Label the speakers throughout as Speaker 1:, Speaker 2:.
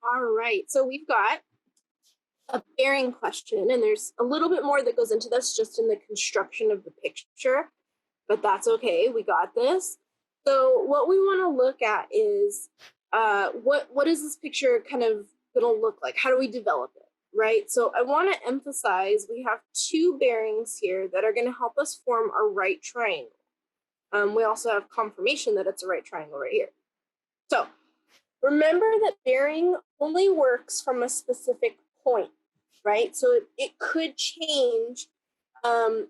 Speaker 1: All right, so we've got a bearing question, and there's a little bit more that goes into this just in the construction of the picture, but that's okay, we got this. So what we want to look at is what is this picture kind of going to look like? How do we develop it, right? So I want to emphasize we have two bearings here that are going to help us form a right triangle. We also have confirmation that it's a right triangle right here. So remember that bearing only works from a specific point, right? So it could change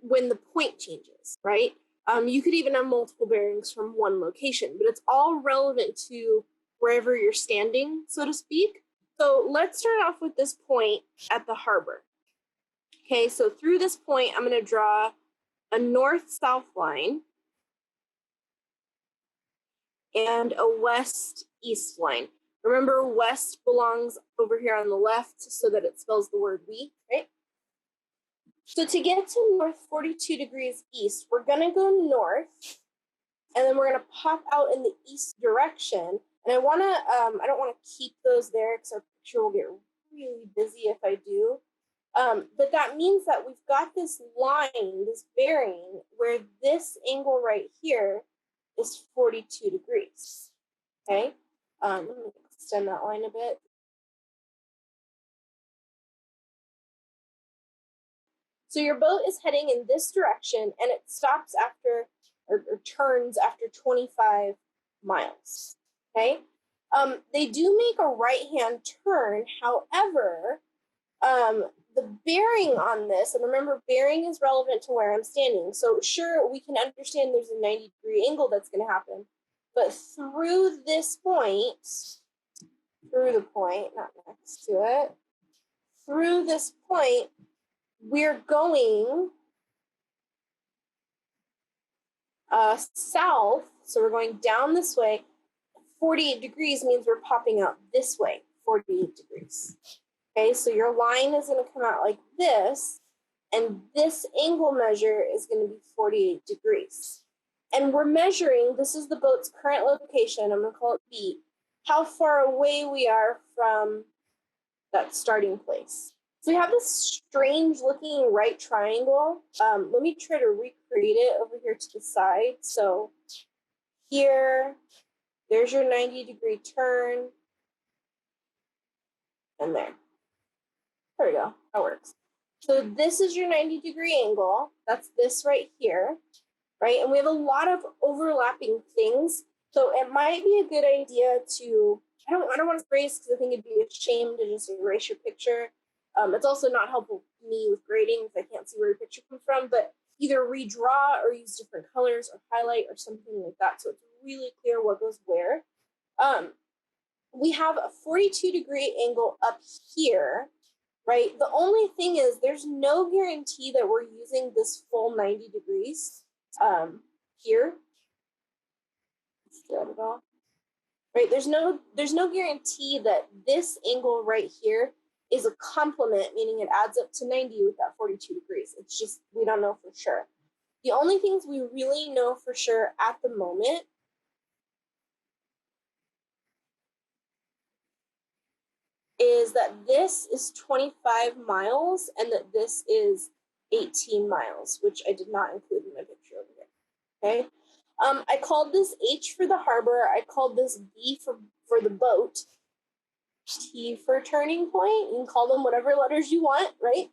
Speaker 1: when the point changes, right? You could even have multiple bearings from one location, but it's all relevant to wherever you're standing, so to speak. So let's start off with this point at the harbor. Okay, so through this point, I'm going to draw a north-south line and a west-east line. Remember, west belongs over here on the left so that it spells the word we, right? So to get to north 42 degrees east, we're going to go north, and then we're going to pop out in the east direction. And I want to, I don't want to keep those there because our picture will get really busy if I do. But that means that we've got this line, this bearing, where this angle right here is 42 degrees, okay? Let me extend that line a bit. So your boat is heading in this direction, and it stops after, or turns after 25 miles, okay? They do make a right-hand turn, however, the bearing on this, and remember, bearing is relevant to where I'm standing. So sure, we can understand there's a 90-degree angle that's going to happen, but through this point, through the point, not next to it, through this point, we're going south, so we're going down this way. 48 degrees means we're popping out this way, 48 degrees. Okay, so your line is going to come out like this, and this angle measure is going to be 48 degrees. And we're measuring, this is the boat's current location, I'm going to call it B, how far away we are from that starting place. So we have this strange looking right triangle. Let me try to recreate it over here to the side. So here, there's your 90-degree turn, and there. There we go, that works. So this is your 90-degree angle. That's this right here, right? And we have a lot of overlapping things. So it might be a good idea to, I don't want to erase because I think it'd be a shame to just erase your picture. It's also not helpful to me with grading if I can't see where your picture comes from, but either redraw or use different colors or highlight or something like that so it's really clear what goes where. We have a 42-degree angle up here, right? The only thing is there's no guarantee that we're using this full 90 degrees here. Right? There's no guarantee that this angle right here is a complement, meaning it adds up to 90 with that 42 degrees. It's just, we don't know for sure. The only things we really know for sure at the moment is that this is 25 miles and that this is 18 miles, which I did not include in my picture over here, okay? I called this H for the harbor. I called this B for the boat. T for turning point. You can call them whatever letters you want, right?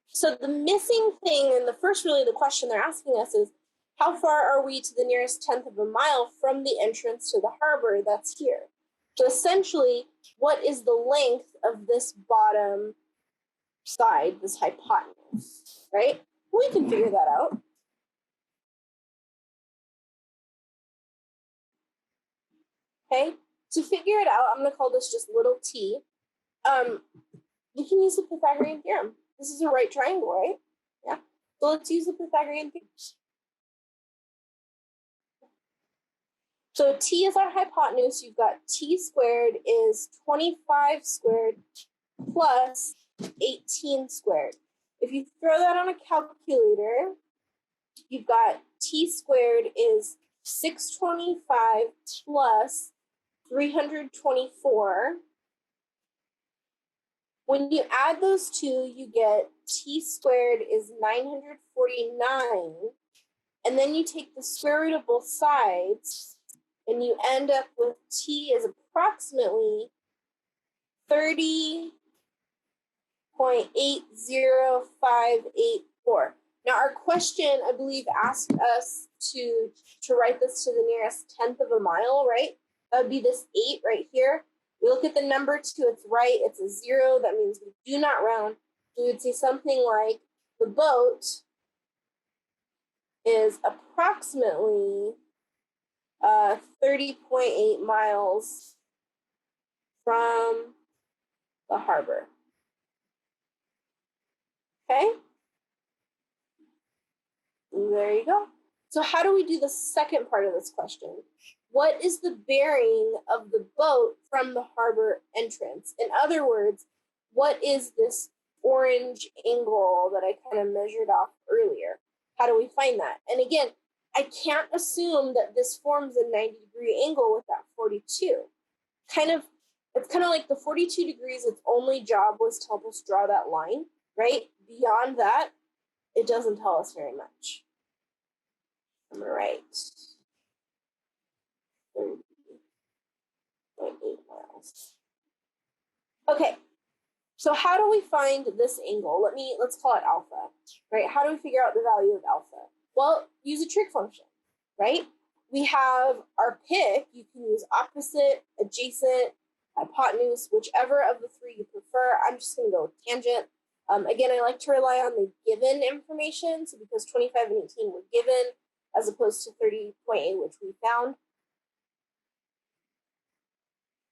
Speaker 1: So the missing thing, and the first really the question they're asking us is, how far are we to the nearest 1/10 of a mile from the entrance to the harbor that's here? So essentially, what is the length of this bottom side, this hypotenuse, right? We can figure that out. Okay, to figure it out, I'm going to call this just little t. You can use the Pythagorean theorem. This is a right triangle, right? Yeah. So let's use the Pythagorean theorem. So t is our hypotenuse. You've got t squared is 25 squared plus 18 squared. If you throw that on a calculator, you've got t squared is 625 plus 324 When you add those two, you get t squared is 949. And then you take the square root of both sides, and you end up with t is approximately 30.80584. Now, our question, I believe, asked us to write this to the nearest tenth of a mile, right? That would be this 8 right here. We look at the number to its right, it's a 0. That means we do not round. We would say something like the boat is approximately 30.8 miles from the harbor. Okay? There you go. So how do we do the second part of this question? What is the bearing of the boat from the harbor entrance? In other words, what is this orange angle that I kind of measured off earlier? How do we find that? And again, I can't assume that this forms a 90-degree angle with that 42. It's kind of like the 42 degrees, its only job was to help us draw that line, right? Beyond that, it doesn't tell us very much. I'm right. 30.8 miles. Okay, so how do we find this angle? Let's call it alpha, right? How do we figure out the value of alpha? Well, use a trig function, right? We have our pick. You can use opposite, adjacent, hypotenuse, whichever of the three you prefer. I'm just going to go with tangent. Again, I like to rely on the given information. So because 25 and 18 were given, as opposed to 30.8, which we found.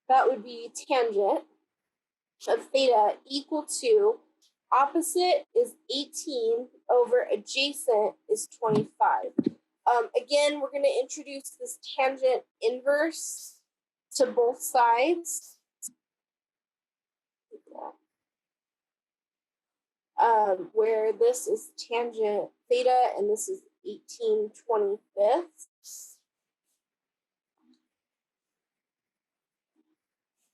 Speaker 1: That would be tangent of theta equal to opposite is 18 over adjacent is 25. Again, we're going to introduce this tangent inverse to both sides. Where this is tangent theta and this is 18/25.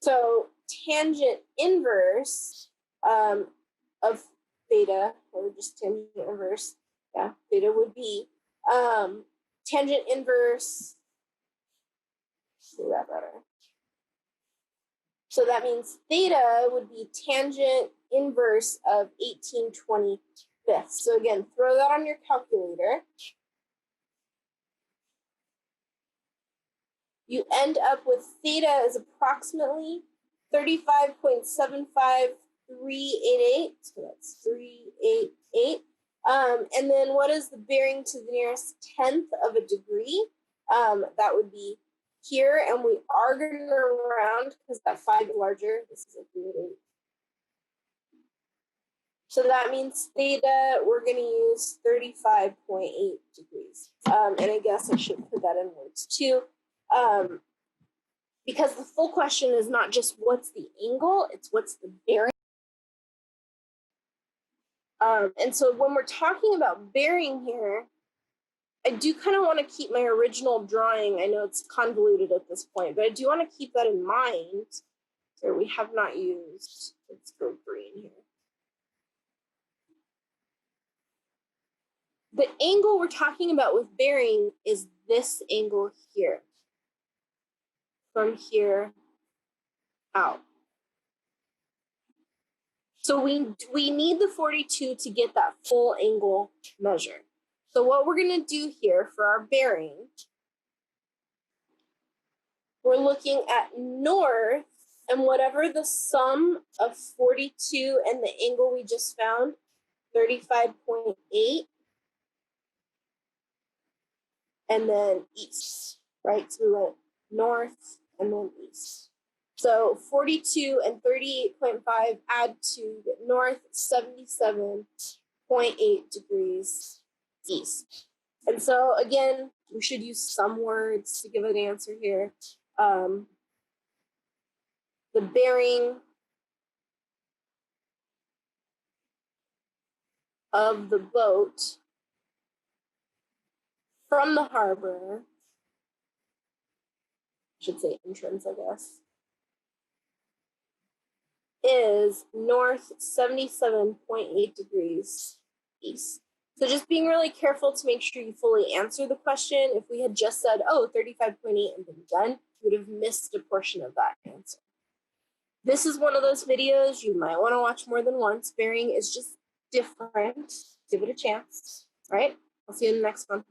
Speaker 1: So tangent inverse of theta, or just tangent inverse, yeah, theta would be tangent inverse, say that better. So that means theta would be tangent inverse of 18/25. So again, throw that on your calculator. You end up with theta is approximately 35.75388. So that's 388. And then what is the bearing to the nearest tenth of a degree? That would be here, and we are going to round because that 5 is larger. This is a 388. So that means theta, we're going to use 35.8 degrees. And I guess I should put that in words too. Because the full question is not just what's the angle, it's what's the bearing. And so when we're talking about bearing here, I do kind of want to keep my original drawing. I know it's convoluted at this point, but I do want to keep that in mind. So we have not used, let's go green here. The angle we're talking about with bearing is this angle here. From here out. So we need the 42 to get that full angle measure. So what we're going to do here for our bearing, we're looking at north, and whatever the sum of 42 and the angle we just found, 35.8, and then east, right? So we went north and then east. So 42 and 38.5 add to get north 77.8 degrees east. And so again, we should use some words to give an answer here. The bearing of the boat from the harbor, I should say entrance, I guess, is north 77.8 degrees east. So just being really careful to make sure you fully answer the question. If we had just said, oh, 35.8 and been done, you would have missed a portion of that answer. This is one of those videos you might want to watch more than once. Bearing is just different. Give it a chance. All right, I'll see you in the next one.